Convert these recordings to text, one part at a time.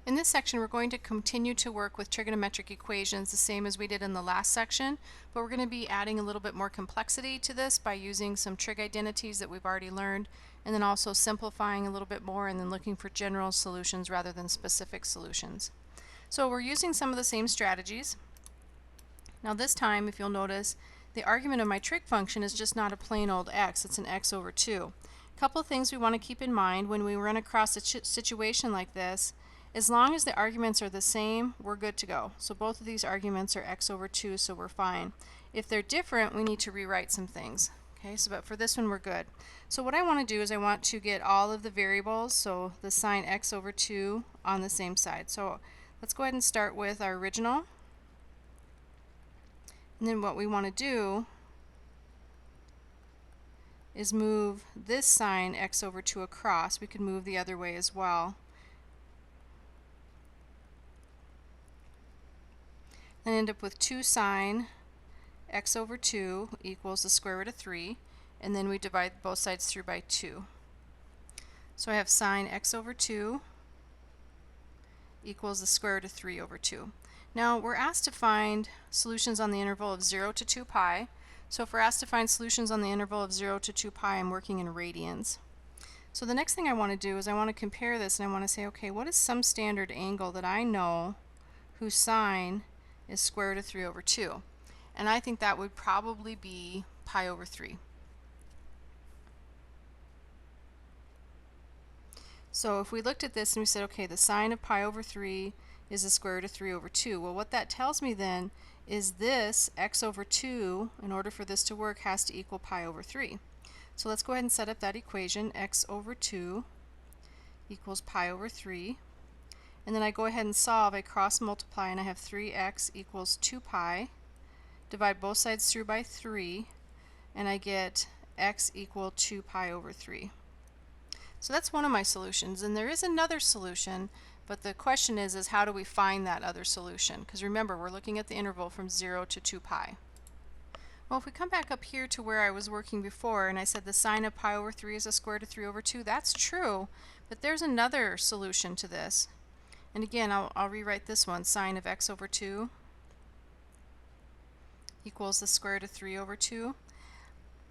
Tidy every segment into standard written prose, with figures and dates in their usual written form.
In this section, we're going to continue to work with trigonometric equations the same as we did in the last section, but we're going to be adding a little bit more complexity to this by using some trig identities that we've already learned, and then also simplifying a little bit more and then looking for general solutions rather than specific solutions. So we're using some of the same strategies. Now this time, if you'll notice, the argument of my trig function is just not a plain old x, it's an x over 2. A couple of things we want to keep in mind when we run across a situation like this. As long as the arguments are the same, we're good to go. So both of these arguments are x over 2, so we're fine. If they're different, we need to rewrite some things. Okay, so but for this one, we're good. So what I want to do is I want to get all of the variables, so the sign x over 2 on the same side. So let's go ahead and start with our original. And then what we want to do is move this sign x over 2 across. We could move the other way as well. And end up with 2 sine x over 2 equals the square root of 3, and then we divide both sides through by 2. So I have sine x over 2 equals the square root of 3 over 2. Now we're asked to find solutions on the interval of 0 to 2 pi. So if we're asked to find solutions on the interval of 0 to 2 pi, I'm working in radians. So the next thing I want to do is I want to compare this, and I want to say, okay, what is some standard angle that I know whose sine is square root of 3 over 2? And I think that would probably be pi over 3. So if we looked at this and we said, okay, the sine of pi over 3 is the square root of 3 over 2. Well, what that tells me then is this x over 2, in order for this to work, has to equal pi over 3. So let's go ahead and set up that equation. X over 2 equals pi over 3. And then I go ahead and solve. I cross multiply, and I have 3x equals 2 pi. Divide both sides through by 3, and I get x equal 2 pi over 3. So that's one of my solutions, and there is another solution, but the question is how do we find that other solution? Because remember, we're looking at the interval from 0 to 2 pi. Well, if we come back up here to where I was working before, and I said the sine of pi over 3 is a square root of 3 over 2, that's true, but there's another solution to this. And again, I'll rewrite this one. Sine of x over 2 equals the square root of 3 over 2.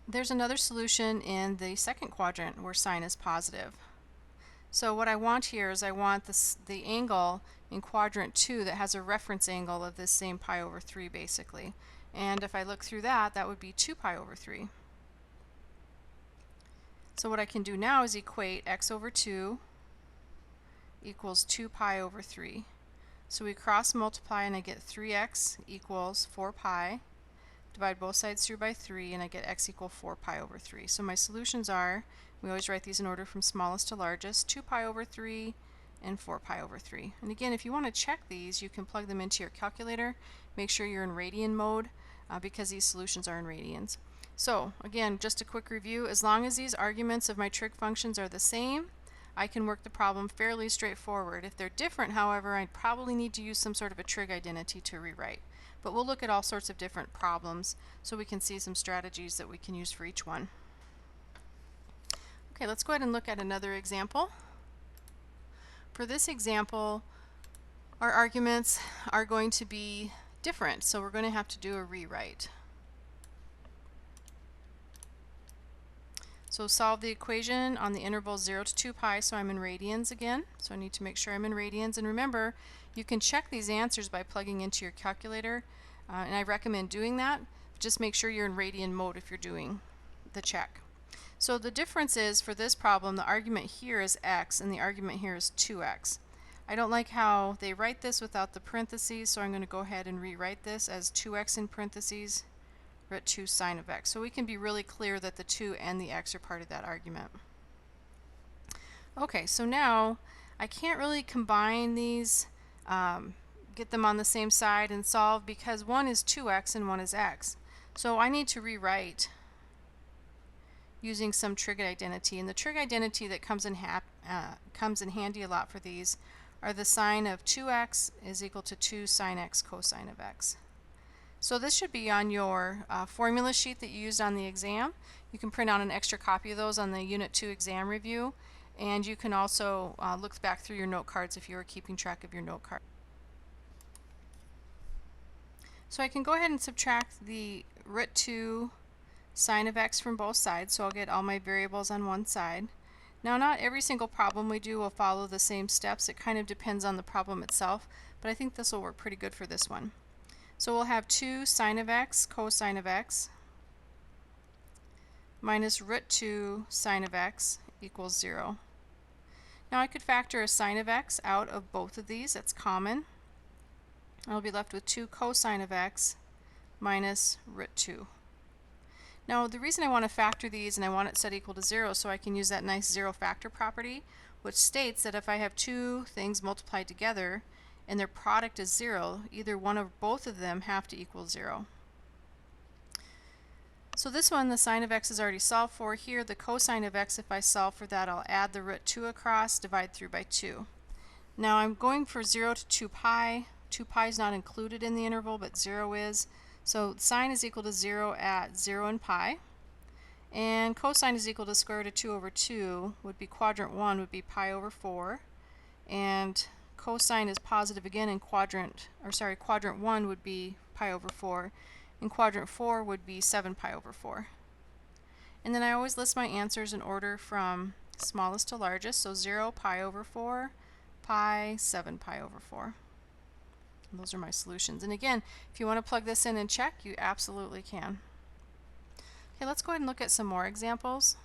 There's another solution in the second quadrant where sine is positive. So what I want here is I want the angle in quadrant 2 that has a reference angle of this same pi over 3 basically. And if I look through that, that would be 2 pi over 3. So what I can do now is equate x over 2 equals 2 pi over 3. So we cross multiply, and I get 3x equals 4 pi. Divide both sides through by 3, and I get x equal 4 pi over 3. So my solutions are, we always write these in order from smallest to largest, 2 pi over 3 and 4 pi over 3. And again, if you want to check these, you can plug them into your calculator. Make sure you're in radian mode because these solutions are in radians. So again, just a quick review, as long as these arguments of my trig functions are the same, I can work the problem fairly straightforward. If they're different, however, I probably need to use some sort of a trig identity to rewrite. But we'll look at all sorts of different problems so we can see some strategies that we can use for each one. Okay, let's go ahead and look at another example. For this example, our arguments are going to be different, so we're going to have to do a rewrite. So solve the equation on the interval 0 to 2 pi, so I'm in radians again. So I need to make sure I'm in radians. And remember, you can check these answers by plugging into your calculator, and I recommend doing that. Just make sure you're in radian mode if you're doing the check. So the difference is, for this problem, the argument here is x, and the argument here is 2x. I don't like how they write this without the parentheses, so I'm going to go ahead and rewrite this as 2x in parentheses, root 2 sine of x. So we can be really clear that the 2 and the x are part of that argument. Okay, so now I can't really combine these, get them on the same side and solve, because one is 2x and one is x. So I need to rewrite using some trig identity. And the trig identity that comes in handy a lot for these are the sine of 2x is equal to 2 sine x cosine of x. So this should be on your formula sheet that you used on the exam. You can print out an extra copy of those on the Unit 2 exam review. And you can also look back through your note cards if you were keeping track of your note card. So I can go ahead and subtract the root 2 sine of x from both sides, so I'll get all my variables on one side. Now, not every single problem we do will follow the same steps. It kind of depends on the problem itself, but I think this will work pretty good for this one. So we'll have 2 sine of x cosine of x minus root 2 sine of x equals 0. Now I could factor a sine of x out of both of these. That's common. I'll be left with 2 cosine of x minus root 2. Now the reason I want to factor these and I want it set equal to 0 so I can use that nice zero factor property, which states that if I have two things multiplied together and their product is 0, either one or both of them have to equal 0. So this one, the sine of x is already solved for. Here, the cosine of x, if I solve for that, I'll add the root 2 across, divide through by 2. Now I'm going for 0 to 2 pi. 2 pi is not included in the interval, but 0 is. So sine is equal to 0 at 0 and pi. And cosine is equal to square root of 2 over 2 would be quadrant 1 would be pi over 4. And cosine is positive again in quadrant 1 would be pi over 4. And quadrant 4 would be 7 pi over 4. And then I always list my answers in order from smallest to largest. So 0, pi over 4, pi, 7 pi over 4. And those are my solutions. And again, if you want to plug this in and check, you absolutely can. Okay, let's go ahead and look at some more examples.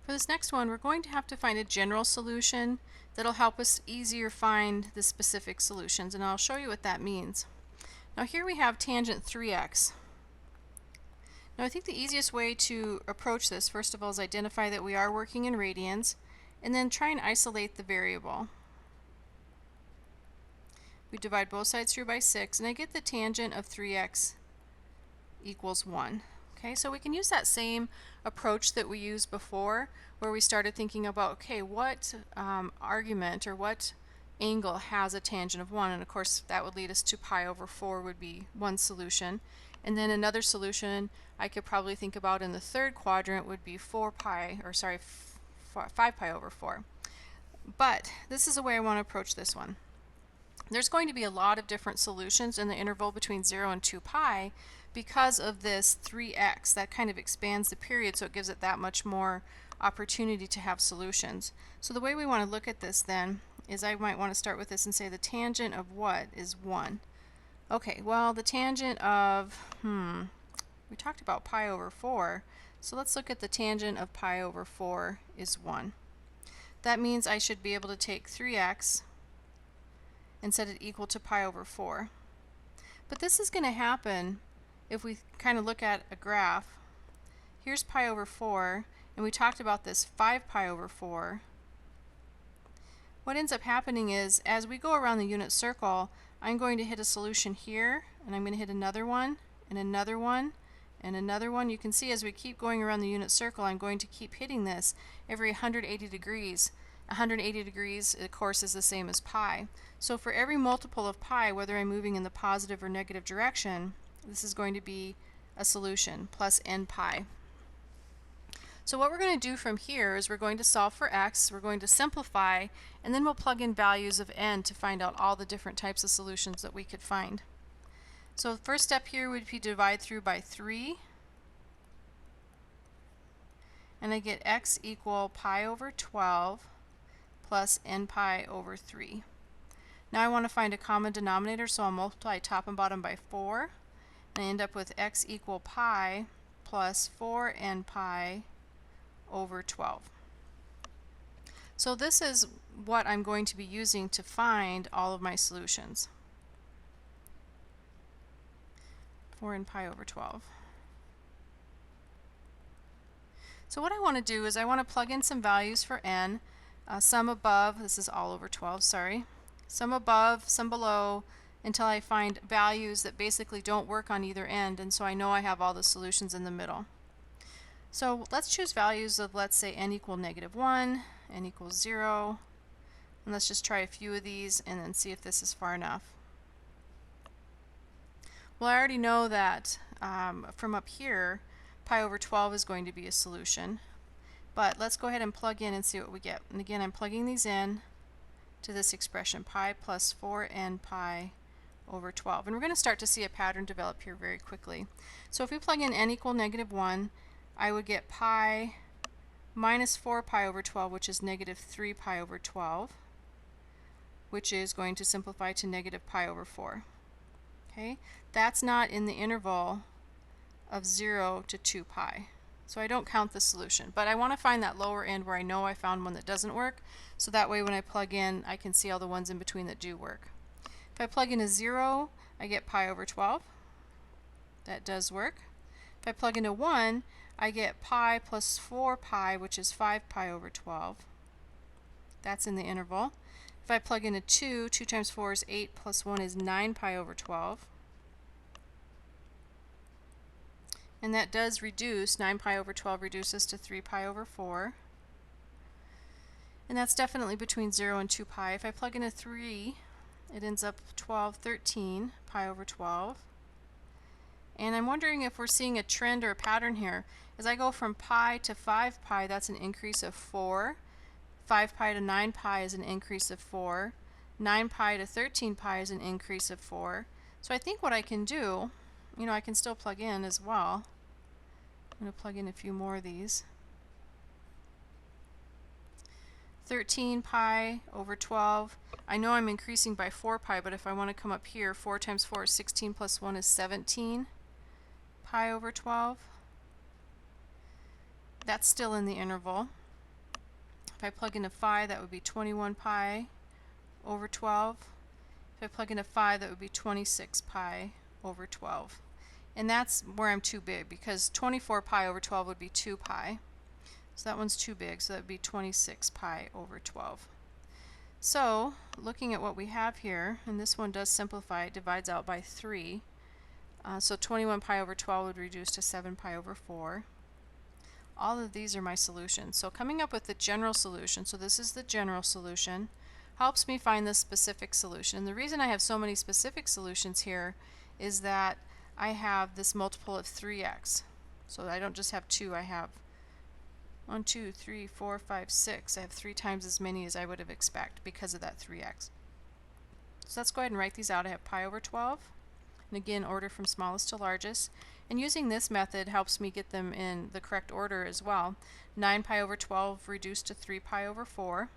For this next one, we're going to have to find a general solution that'll help us easier find the specific solutions, and I'll show you what that means. Now here we have tangent 3x. Now I think the easiest way to approach this, first of all, is identify that we are working in radians, and then try and isolate the variable. We divide both sides through by 6, and I get the tangent of 3x equals 1. Okay, so we can use that same approach that we used before, where we started thinking about, okay, what argument or what angle has a tangent of 1, and of course that would lead us to pi over 4 would be one solution. And then another solution I could probably think about in the third quadrant would be 5 pi over 4. But this is the way I want to approach this one. There's going to be a lot of different solutions in the interval between 0 and 2 pi because of this 3x. That kind of expands the period, so it gives it that much more opportunity to have solutions. So the way we want to look at this then is I might want to start with this and say the tangent of what is 1. Okay, well the tangent of, we talked about pi over 4, so let's look at the tangent of pi over 4 is 1. That means I should be able to take 3x and set it equal to pi over 4. But this is going to happen if we kind of look at a graph. Here's pi over 4, and we talked about this 5 pi over 4. What ends up happening is, as we go around the unit circle, I'm going to hit a solution here, and I'm going to hit another one, and another one, and another one. You can see as we keep going around the unit circle, I'm going to keep hitting this every 180 degrees. 180 degrees, of course, is the same as pi. So for every multiple of pi, whether I'm moving in the positive or negative direction, this is going to be a solution, plus n pi. So what we're going to do from here is we're going to solve for x, we're going to simplify, and then we'll plug in values of n to find out all the different types of solutions that we could find. So the first step here would be divide through by 3, and I get x equal pi over 12 plus n pi over 3. Now I want to find a common denominator, so I'll multiply top and bottom by 4, and I end up with x equal pi plus 4n pi over 12. So this is what I'm going to be using to find all of my solutions. 4n pi over 12. So what I want to do is I want to plug in some values for n, some above, this is all over 12, sorry, some above, some below, until I find values that basically don't work on either end, and so I know I have all the solutions in the middle. So let's choose values of, let's say, n equal -1, n equals 0, and let's just try a few of these and then see if this is far enough. Well, I already know that from up here pi over 12 is going to be a solution, But let's go ahead and plug in and see what we get. And again, I'm plugging these in to this expression, pi plus 4n pi over 12. And we're going to start to see a pattern develop here very quickly. So if we plug in n equal -1, I would get pi minus 4 pi over 12, which is -3 pi over 12, which is going to simplify to negative pi over 4. Okay, that's not in the interval of 0 to 2 pi. So I don't count the solution, but I want to find that lower end where I know I found one that doesn't work, so that way when I plug in I can see all the ones in between that do work. If I plug in a 0, I get pi over 12. That does work. If I plug in a 1, I get pi plus 4 pi, which is 5 pi over 12. That's in the interval. If I plug in a 2, 2 times 4 is 8, plus 1 is 9 pi over 12. And that does reduce, 9 pi over 12 reduces to 3 pi over 4. And that's definitely between 0 and 2 pi. If I plug in a 3, it ends up 12, 13 pi over 12. And I'm wondering if we're seeing a trend or a pattern here. As I go from pi to 5 pi, that's an increase of 4. 5 pi to 9 pi is an increase of 4. 9 pi to 13 pi is an increase of 4. So I think what I can do, I can still plug in as well. I'm going to plug in a few more of these. 13 pi over 12. I know I'm increasing by 4 pi, but if I want to come up here, 4 times 4 is 16 plus 1 is 17 pi over 12. That's still in the interval. If I plug in a 5, that would be 21 pi over 12. If I plug in a 5, that would be 26 pi over 12. And that's where I'm too big, because 24 pi over 12 would be 2 pi. So that one's too big, so that would be 26 pi over 12. So, looking at what we have here, and this one does simplify, it divides out by 3. So 21 pi over 12 would reduce to 7 pi over 4. All of these are my solutions. So coming up with the general solution, so this is the general solution, helps me find the specific solution. And the reason I have so many specific solutions here is that I have this multiple of 3x. So I don't just have 2, I have 1, 2, 3, 4, 5, 6. I have 3 times as many as I would have expected because of that 3x. So let's go ahead and write these out. I have pi over 12, and again, order from smallest to largest. And using this method helps me get them in the correct order as well. 9 pi over 12 reduced to 3 pi over 4,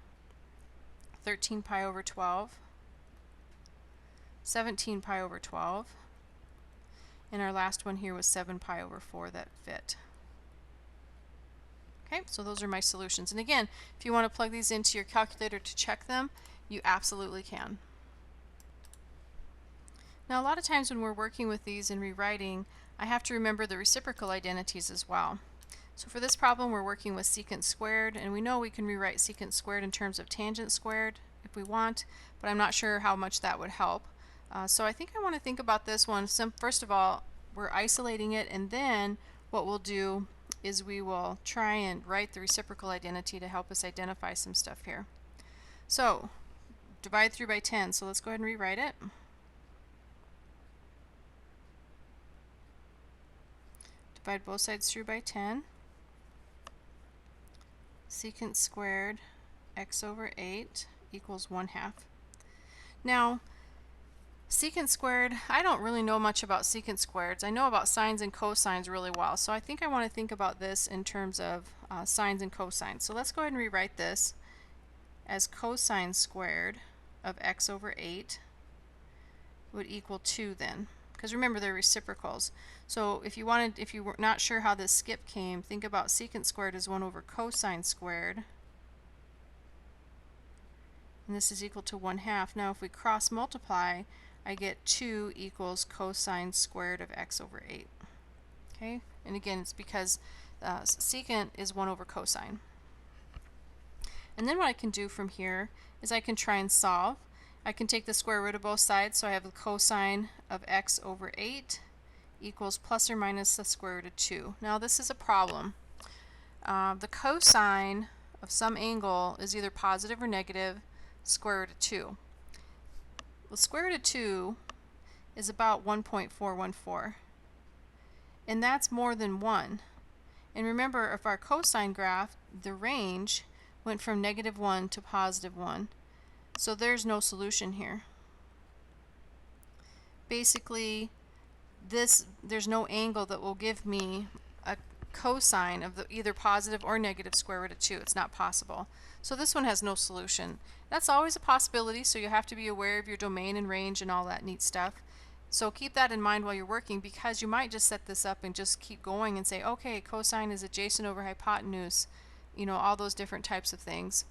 13 pi over 12, 17 pi over 12, and our last one here was 7 pi over 4 that fit. Okay, so those are my solutions. And again, if you want to plug these into your calculator to check them, you absolutely can. Now a lot of times when we're working with these and rewriting, I have to remember the reciprocal identities as well. So for this problem we're working with secant squared, and we know we can rewrite secant squared in terms of tangent squared if we want, but I'm not sure how much that would help. So I think I want to think about this one. First of all, we're isolating it, and then what we'll do is we will try and write the reciprocal identity to help us identify some stuff here. So divide through by 10, so let's go ahead and rewrite it. Divide both sides through by 10. Secant squared x over 8 equals 1/2. Now, secant squared, I don't really know much about secant squareds. I know about sines and cosines really well, so I think I want to think about this in terms of sines and cosines. So let's go ahead and rewrite this as cosine squared of x over 8 would equal 2 then. Because remember, they're reciprocals. So if you were not sure how this skip came, think about secant squared as 1 over cosine squared. And this is equal to 1/2. Now if we cross multiply, I get 2 equals cosine squared of x over 8. Okay? And again, it's because secant is 1 over cosine. And then what I can do from here is I can try and solve. I can take the square root of both sides, so I have the cosine of x over 8 equals plus or minus the square root of 2. Now this is a problem. The cosine of some angle is either positive or negative square root of 2. Well, square root of 2 is about 1.414, and that's more than 1. And remember, if our cosine graph, the range went from -1 to +1. So there's no solution here. Basically, there's no angle that will give me a cosine of either positive or negative square root of 2. It's not possible. So this one has no solution. That's always a possibility, so you have to be aware of your domain and range and all that neat stuff. So keep that in mind while you're working, because you might just set this up and just keep going and say, okay, cosine is adjacent over hypotenuse, you know, all those different types of things.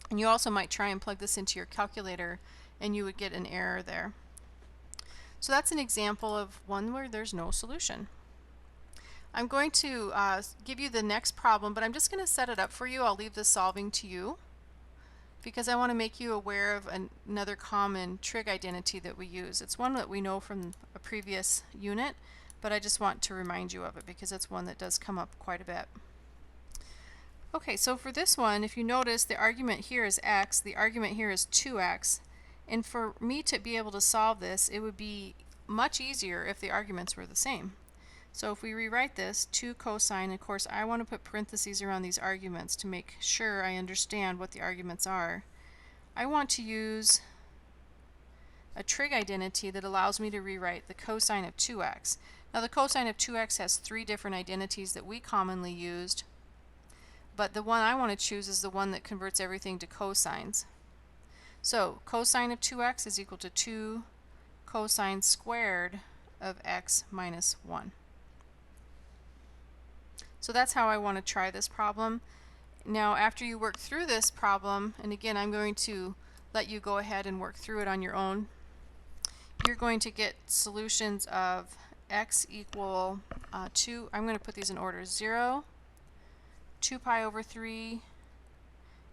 And you also might try and plug this into your calculator and you would get an error there. So that's an example of one where there's no solution. I'm going to give you the next problem, but I'm just going to set it up for you. I'll leave the solving to you because I want to make you aware of another common trig identity that we use. It's one that we know from a previous unit, but I just want to remind you of it because it's one that does come up quite a bit. Okay, so for this one, if you notice, the argument here is x, the argument here is 2x, and for me to be able to solve this, it would be much easier if the arguments were the same. So if we rewrite this, 2 cosine, of course I want to put parentheses around these arguments to make sure I understand what the arguments are. I want to use a trig identity that allows me to rewrite the cosine of 2x. Now the cosine of 2x has 3 different identities that we commonly used, but the one I want to choose is the one that converts everything to cosines. So cosine of 2x is equal to 2 cosine squared of x minus 1. So that's how I want to try this problem. Now after you work through this problem, and again I'm going to let you go ahead and work through it on your own, you're going to get solutions of x equal 2, I'm going to put these in order, 0, 2 pi over 3,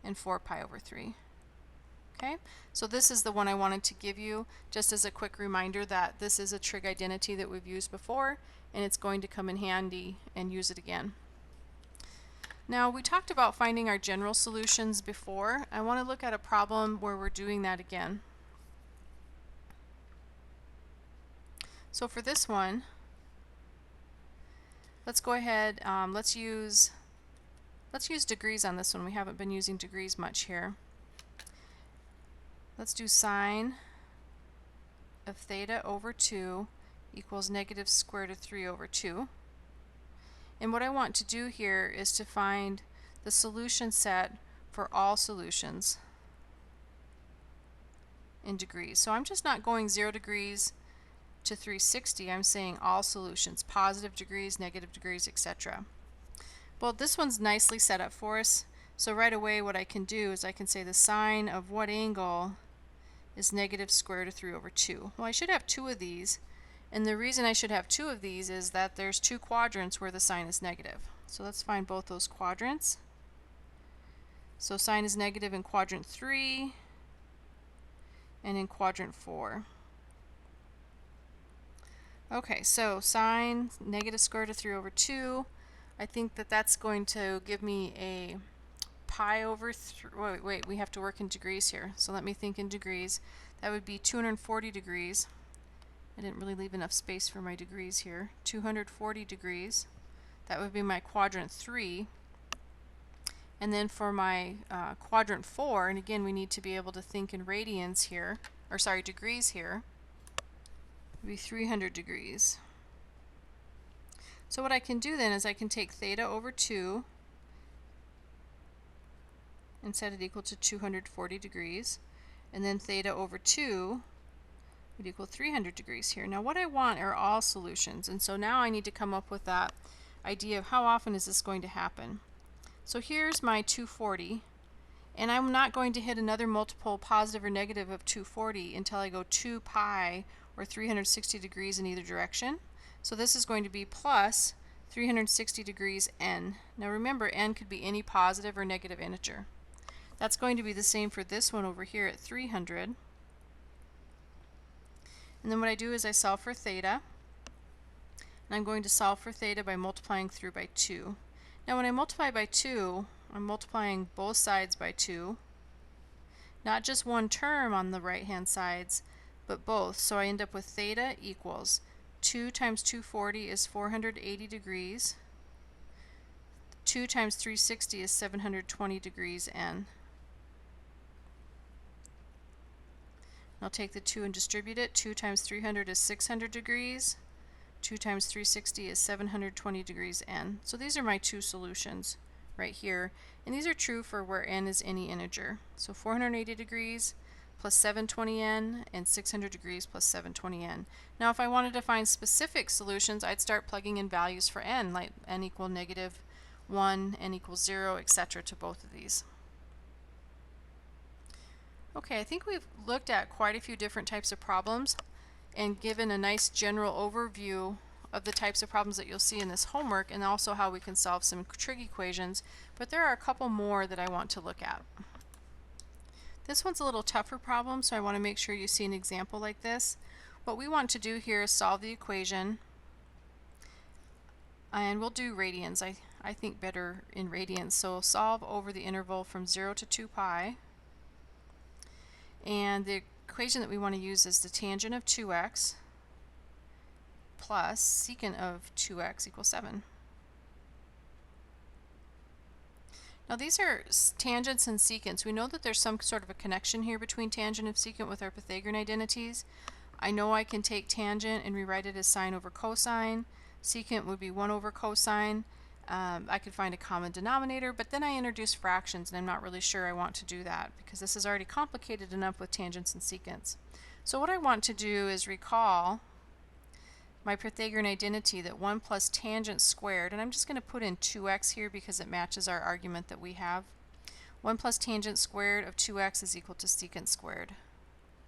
and 4 pi over 3. Okay, so this is the one I wanted to give you just as a quick reminder that this is a trig identity that we've used before and it's going to come in handy and use it again. Now we talked about finding our general solutions before. I want to look at a problem where we're doing that again. So for this one, let's go ahead, let's use degrees on this one. We haven't been using degrees much here. Let's do sine of theta over 2 equals negative square root of 3 over 2. And what I want to do here is to find the solution set for all solutions in degrees. So I'm just not going 0 degrees to 360. I'm saying all solutions, positive degrees, negative degrees, etc. Well, this one's nicely set up for us. So right away what I can do is I can say the sine of what angle is negative square root of 3 over 2. Well, I should have 2 of these, and the reason I should have 2 of these is that there's 2 quadrants where the sine is negative. So let's find both those quadrants. So sine is negative in quadrant 3 and in quadrant 4. Okay, so sine negative square root of 3 over 2, I think that that's going to give me a pi over 3, wait, we have to work in degrees here. So let me think in degrees. That would be 240 degrees. I didn't really leave enough space for my degrees here. 240 degrees. That would be my quadrant 3. And then for my quadrant 4, and again we need to be able to think in radians here, or sorry, degrees here, it would be 300 degrees. So what I can do then is I can take theta over 2 and set it equal to 240 degrees, and then theta over 2 would equal 300 degrees here. Now what I want are all solutions, and so now I need to come up with that idea of how often is this going to happen. So here's my 240, and I'm not going to hit another multiple positive or negative of 240 until I go 2 pi or 360 degrees in either direction. So this is going to be plus 360 degrees n. Now remember, n could be any positive or negative integer. That's going to be the same for this one over here at 300. And then what I do is I solve for theta. And I'm going to solve for theta by multiplying through by 2. Now when I multiply by 2, I'm multiplying both sides by 2. Not just one term on the right hand sides, but both. So I end up with theta equals 2 times 240 is 480 degrees. 2 times 360 is 720 degrees n. I'll take the 2 and distribute it. 2 times 300 is 600 degrees. 2 times 360 is 720 degrees n. So these are my two solutions right here. And these are true for where n is any integer. So 480 degrees plus 720n and 600 degrees plus 720n. Now if I wanted to find specific solutions, I'd start plugging in values for n, like n equal -1, n equals 0, etc. to both of these. Okay, I think we've looked at quite a few different types of problems and given a nice general overview of the types of problems that you'll see in this homework, and also how we can solve some trig equations, but there are a couple more that I want to look at. This one's a little tougher problem, so I want to make sure you see an example like this. What we want to do here is solve the equation, and we'll do radians. I think better in radians, so solve over the interval from 0 to 2 pi. And the equation that we want to use is the tangent of 2x plus secant of 2x equals 7. Now these are tangents and secants. We know that there's some sort of a connection here between tangent and secant with our Pythagorean identities. I know I can take tangent and rewrite it as sine over cosine. Secant would be 1 over cosine. I could find a common denominator, but then I introduce fractions, and I'm not really sure I want to do that because this is already complicated enough with tangents and secants. So what I want to do is recall my Pythagorean identity that 1 plus tangent squared, and I'm just going to put in 2x here because it matches our argument that we have. 1 plus tangent squared of 2x is equal to secant squared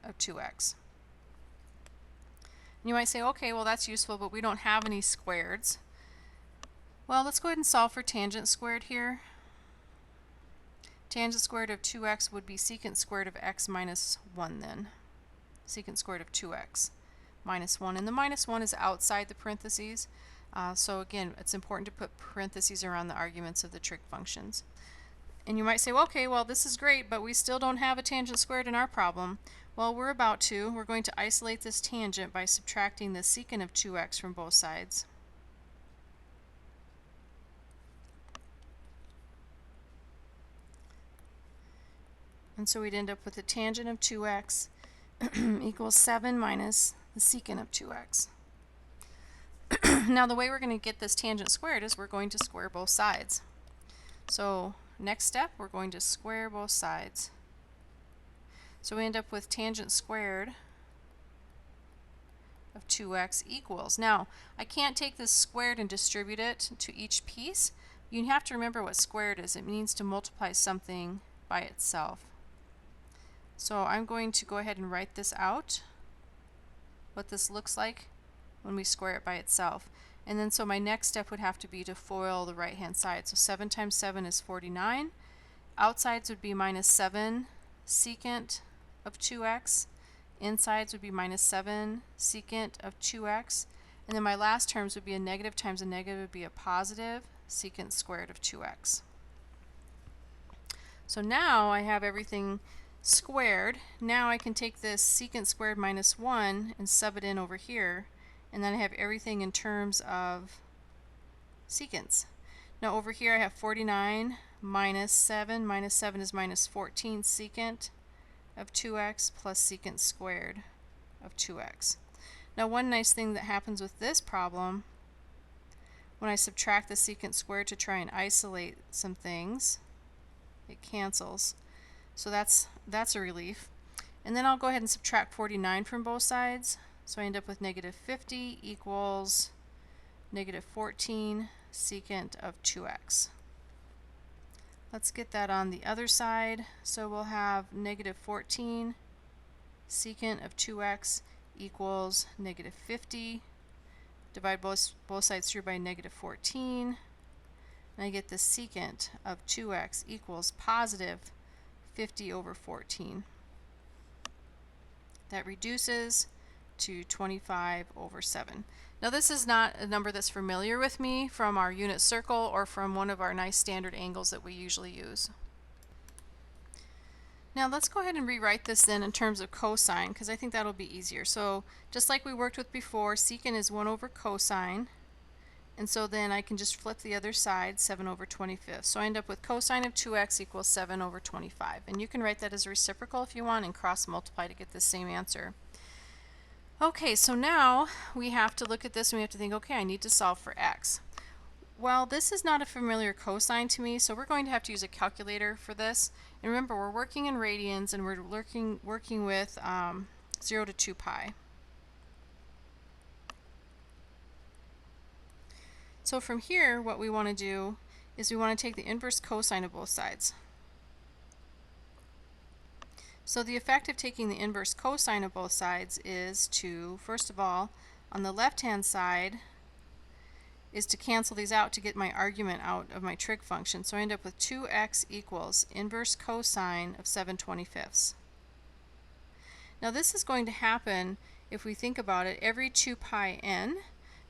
of 2x. And you might say, okay, well that's useful, but we don't have any squareds. Well, let's go ahead and solve for tangent squared here. Tangent squared of 2x would be secant squared of x minus 1 then. Secant squared of 2x minus 1. And the minus 1 is outside the parentheses. So again, it's important to put parentheses around the arguments of the trig functions. And you might say, well, okay, well this is great, but we still don't have a tangent squared in our problem. Well, we're about to. We're going to isolate this tangent by subtracting the secant of 2x from both sides. And so we'd end up with the tangent of 2x equals 7 minus the secant of 2x. Now the way we're going to get this tangent squared is we're going to square both sides. So next step, we're going to square both sides. So we end up with tangent squared of 2x equals. Now I can't take this squared and distribute it to each piece. You have to remember what squared is. It means to multiply something by itself. So I'm going to go ahead and write this out, what this looks like when we square it by itself. And then so my next step would have to be to FOIL the right hand side. So 7 times 7 is 49. Outsides would be minus 7 secant of 2x. Insides would be minus 7 secant of 2x. And then my last terms would be a negative times a negative would be a positive secant squared of 2x. So now I have everything squared. Now I can take this secant squared minus 1 and sub it in over here, and then I have everything in terms of secants. Now over here I have 49 minus 7 is minus 14 secant of 2x plus secant squared of 2x. Now one nice thing that happens with this problem, when I subtract the secant squared to try and isolate some things, it cancels. So that's a relief. And then I'll go ahead and subtract 49 from both sides. So I end up with negative 50 equals negative 14 secant of 2x. Let's get that on the other side. So we'll have negative 14 secant of 2x equals negative 50. Divide both sides through by negative 14. And I get the secant of 2x equals positive 50 over 14. That reduces to 25 over 7. Now this is not a number that's familiar with me from our unit circle or from one of our nice standard angles that we usually use. Now let's go ahead and rewrite this then in terms of cosine, because I think that'll be easier. So just like we worked with before, secant is 1 over cosine. And so then I can just flip the other side, 7 over 25. So I end up with cosine of 2x equals 7 over 25. And you can write that as a reciprocal if you want and cross multiply to get the same answer. Okay, so now we have to look at this and we have to think, okay, I need to solve for x. Well, this is not a familiar cosine to me, so we're going to have to use a calculator for this. And remember, we're working in radians and we're working with 0 to 2 pi. So from here, what we want to do is we want to take the inverse cosine of both sides. So the effect of taking the inverse cosine of both sides is to, first of all, on the left-hand side, is to cancel these out to get my argument out of my trig function. So I end up with 2x equals inverse cosine of 7/25. Now this is going to happen, if we think about it, every 2 pi n,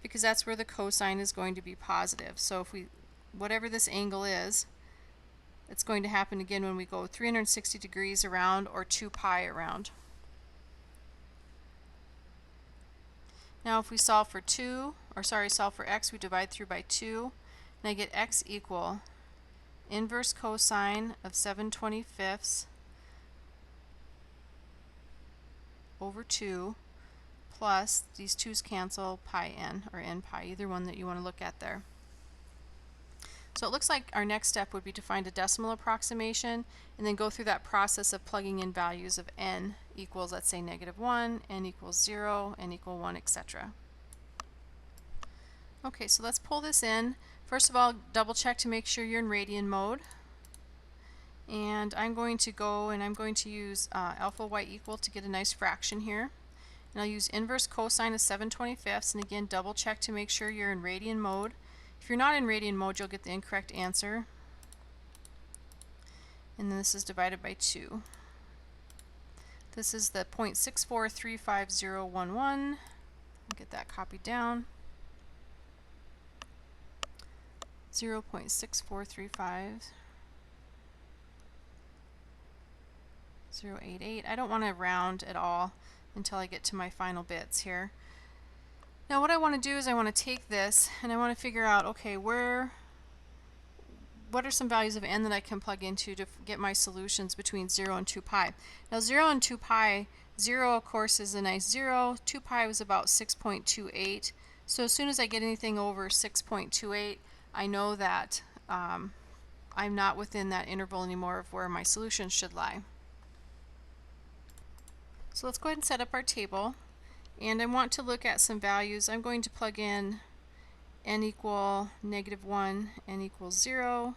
because that's where the cosine is going to be positive. So if we, whatever this angle is, it's going to happen again when we go 360 degrees around or 2 pi around. Now if we solve for solve for x, we divide through by 2, and I get x equal inverse cosine of 7/25 over 2 plus these 2's cancel pi n, or n pi, either one that you want to look at there. So it looks like our next step would be to find a decimal approximation and then go through that process of plugging in values of n equals, let's say, -1, n equals 0, n equal 1, etc. Okay, so let's pull this in. First of all, double check to make sure you're in radian mode. And I'm going to go and I'm going to use alpha y equal to get a nice fraction here. And I'll use inverse cosine of 7/25, and again double check to make sure you're in radian mode. If you're not in radian mode, you'll get the incorrect answer. And then this is divided by 2. This is the 0.6435011. Get that copied down. 0.6435088. I don't want to round at all until I get to my final bits here. Now what I want to do is I want to take this and I want to figure out, okay, what are some values of n that I can plug into to get my solutions between 0 and 2 pi. Now 0 and 2 pi, 0 of course is a nice 0, 2 pi was about 6.28, so as soon as I get anything over 6.28, I know that I'm not within that interval anymore of where my solution should lie. So let's go ahead and set up our table. And I want to look at some values. I'm going to plug in n equal -1, n equals 0,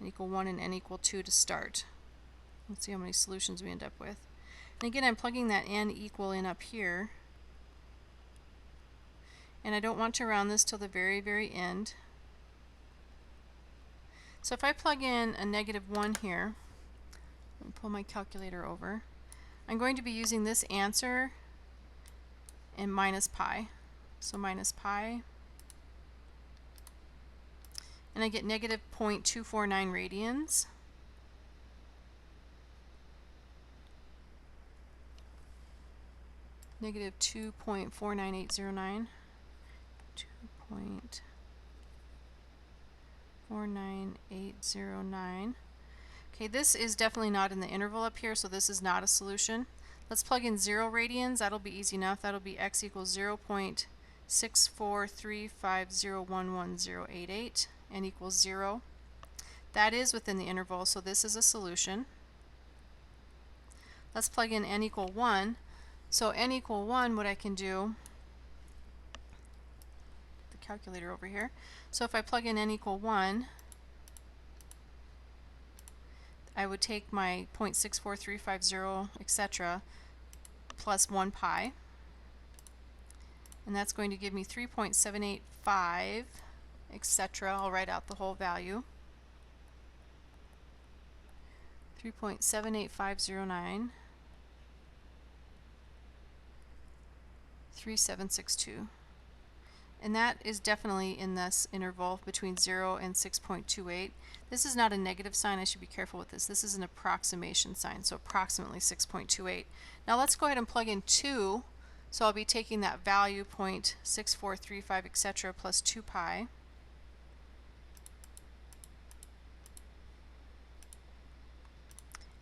n equal 1, and n equal 2 to start. Let's see how many solutions we end up with. And again, I'm plugging that n equal in up here. And I don't want to round this till the very, very end. So if I plug in a -1 here, let me pull my calculator over, I'm going to be using this answer and minus pi. So minus pi. And I get -0.249 radians. -2.49809. 2.49809. Okay, this is definitely not in the interval up here, so this is not a solution. Let's plug in 0 radians. That'll be easy enough. That'll be x equals 0.64350110088, n equals 0. That is within the interval, so this is a solution. Let's plug in n equal 1. So n equal 1, what I can do, the calculator over here. So if I plug in n equal 1, I would take my 0.64350, etc., plus 1 pi, and that's going to give me 3.785, etc. I'll write out the whole value. 3.78509, 3762. And that is definitely in this interval between 0 and 6.28. This is not a negative sign. I should be careful with this. This is an approximation sign, so approximately 6.28. Now let's go ahead and plug in 2 So I'll be taking that value 0.6435 etc. plus 2 pi.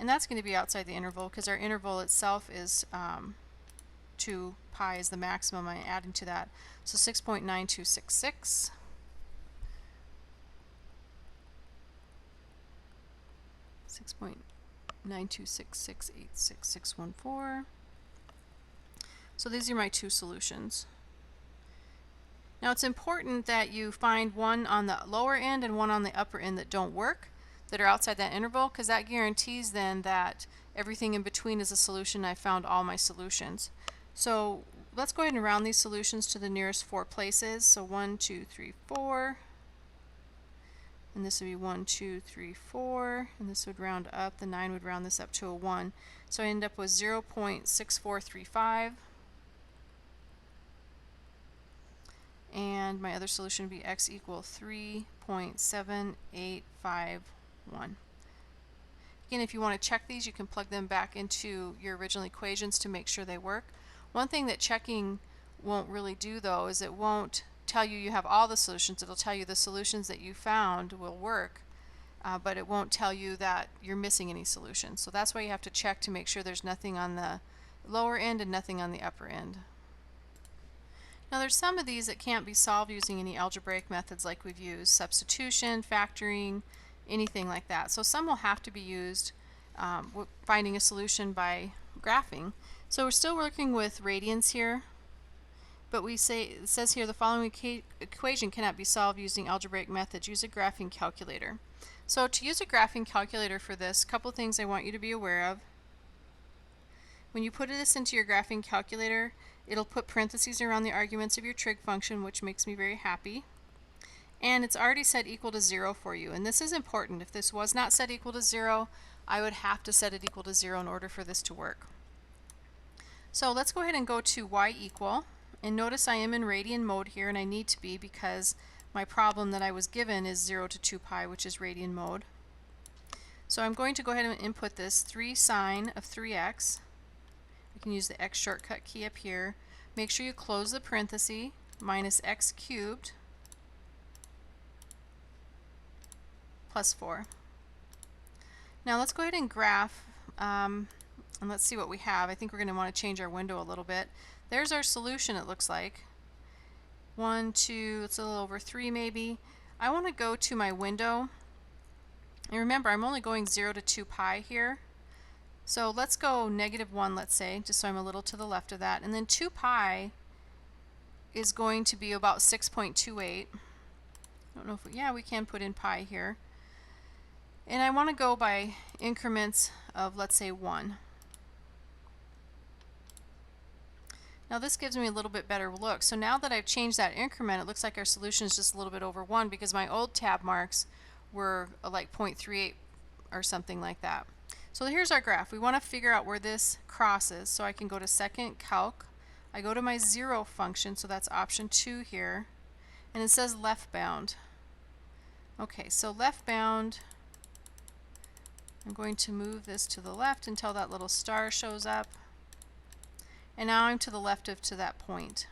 And that's going to be outside the interval because our interval itself is 2 pi is the maximum. I'm adding to that. So 6.9266. 6.9266866614. So these are my two solutions. Now it's important that you find one on the lower end and one on the upper end that don't work, that are outside that interval, because that guarantees then that everything in between is a solution. I found all my solutions. So let's go ahead and round these solutions to the nearest 4 places. So 1, 2, 3, 4. And this would be 1, 2, 3, 4. And this would round up. The 9 would round this up to a 1. So I end up with 0.6435. And my other solution would be x equal 3.7851. Again, if you want to check these, you can plug them back into your original equations to make sure they work. One thing that checking won't really do, though, is it won't tell you you have all the solutions. It'll tell you the solutions that you found will work, but it won't tell you that you're missing any solutions. So that's why you have to check to make sure there's nothing on the lower end and nothing on the upper end. Now there's some of these that can't be solved using any algebraic methods like we've used, substitution, factoring, anything like that. So some will have to be used finding a solution by graphing. So we're still working with radians here, but it says here the following equation cannot be solved using algebraic methods. Use a graphing calculator. So to use a graphing calculator for this, a couple things I want you to be aware of. When you put this into your graphing calculator, it'll put parentheses around the arguments of your trig function, which makes me very happy. And it's already set equal to 0 for you. And this is important. If this was not set equal to 0, I would have to set it equal to 0 in order for this to work. So let's go ahead and go to y equal. And notice I am in radian mode here, and I need to be because my problem that I was given is 0 to 2 pi, which is radian mode. So I'm going to go ahead and input this 3 sine of 3x. You can use the x shortcut key up here. Make sure you close the parenthesis, minus x cubed plus 4. Now let's go ahead and graph and let's see what we have. I think we're going to want to change our window a little bit. There's our solution, it looks like. 1, 2, it's a little over 3 maybe. I want to go to my window. And remember, I'm only going 0 to 2 pi here. So let's go -1, let's say, just so I'm a little to the left of that. And then 2 pi is going to be about 6.28. I don't know if we can put in pi here. And I want to go by increments of, let's say, 1. Now this gives me a little bit better look. So now that I've changed that increment, it looks like our solution is just a little bit over 1 because my old tab marks were like 0.38 or something like that. So here's our graph. We want to figure out where this crosses. So I can go to second calc. I go to my 0 function, so that's option 2 here. And it says left bound. Okay, so left bound, I'm going to move this to the left until that little star shows up. And now I'm to the left of to that point.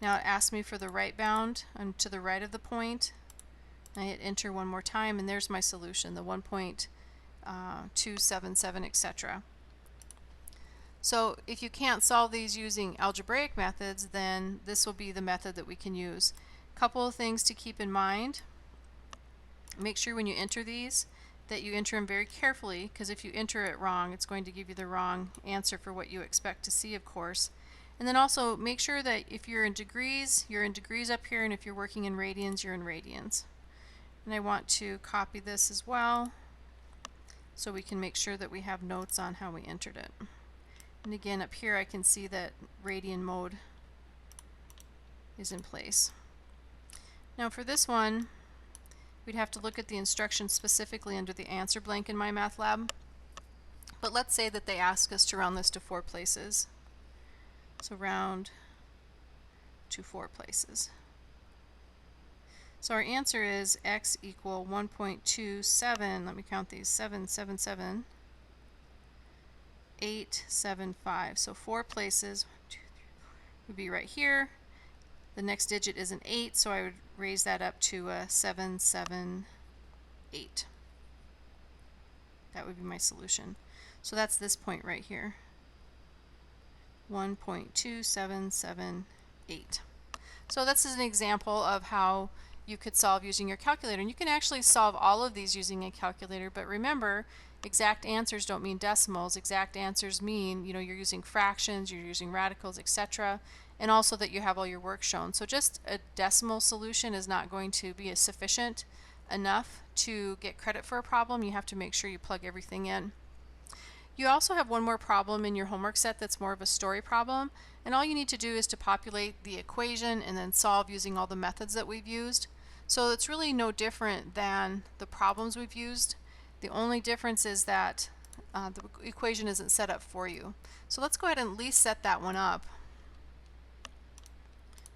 Now it asks me for the right bound. I'm to the right of the point. I hit enter one more time, and there's my solution, the 1.277, etc. So if you can't solve these using algebraic methods, then this will be the method that we can use. Couple of things to keep in mind. Make sure when you enter these that you enter them very carefully, because if you enter it wrong, it's going to give you the wrong answer for what you expect to see, of course. And then also make sure that if you're in degrees up here, and if you're working in radians, you're in radians. And I want to copy this as well so we can make sure that we have notes on how we entered it. And again, up here I can see that radian mode is in place. Now for this one, we'd have to look at the instructions specifically under the answer blank in MyMathLab. But let's say that they ask us to round this to 4 places. So round to 4 places. So our answer is x equal 1.27, let me count these, 777, 875. So 4 places, 1, 2, 3, would be right here. The next digit is an 8, so I would raise that up to a 778. That would be my solution. So that's this point right here. 1.2778. So this is an example of how you could solve using your calculator. And you can actually solve all of these using a calculator, but remember, exact answers don't mean decimals. Exact answers mean, you're using fractions, you're using radicals, etc. And also that you have all your work shown. So just a decimal solution is not going to be sufficient enough to get credit for a problem. You have to make sure you plug everything in. You also have one more problem in your homework set that's more of a story problem, and all you need to do is to populate the equation and then solve using all the methods that we've used. So it's really no different than the problems we've used. The only difference is that the equation isn't set up for you. So let's go ahead and at least set that one up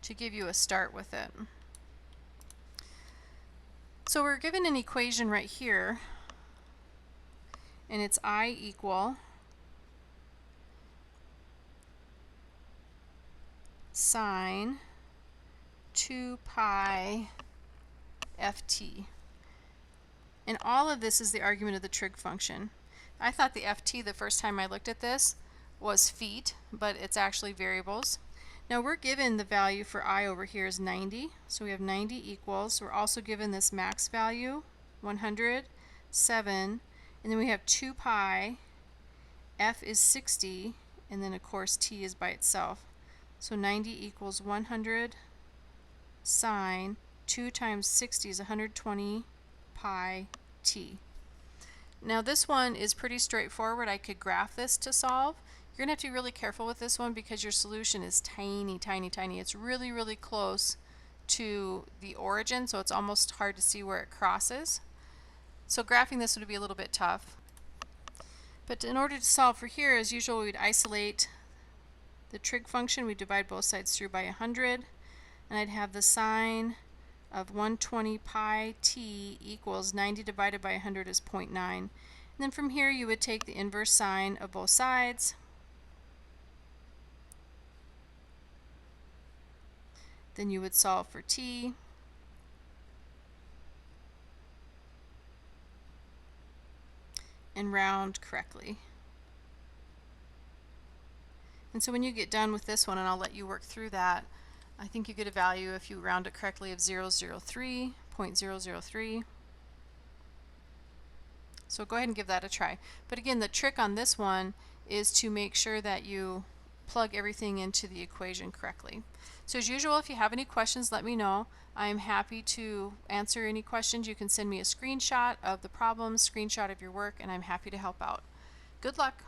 to give you a start with it. So we're given an equation right here, and it's I equal sine 2 pi ft. And all of this is the argument of the trig function. I thought the ft the first time I looked at this was feet, but it's actually variables. Now we're given the value for I over here is 90, so we have 90 equals. We're also given this max value, 107, and then we have 2 pi, f is 60, and then of course t is by itself. So 90 equals 100 sine 2 times 60 is 120 pi t. Now this one is pretty straightforward. I could graph this to solve. You're going to have to be really careful with this one because your solution is tiny, tiny, tiny. It's really, really close to the origin, so it's almost hard to see where it crosses. So graphing this would be a little bit tough. But in order to solve for here, as usual, we'd isolate the trig function. We divide both sides through by 100, and I'd have the sine of 120 pi t equals 90 divided by 100 is 0.9. And then from here you would take the inverse sine of both sides. Then you would solve for t. And round correctly. And so when you get done with this one, and I'll let you work through that, I think you get a value, if you round it correctly, of 0.003. So go ahead and give that a try. But again, the trick on this one is to make sure that you plug everything into the equation correctly. So as usual, if you have any questions, let me know. I am happy to answer any questions. You can send me a screenshot of the problem, screenshot of your work, and I'm happy to help out. Good luck.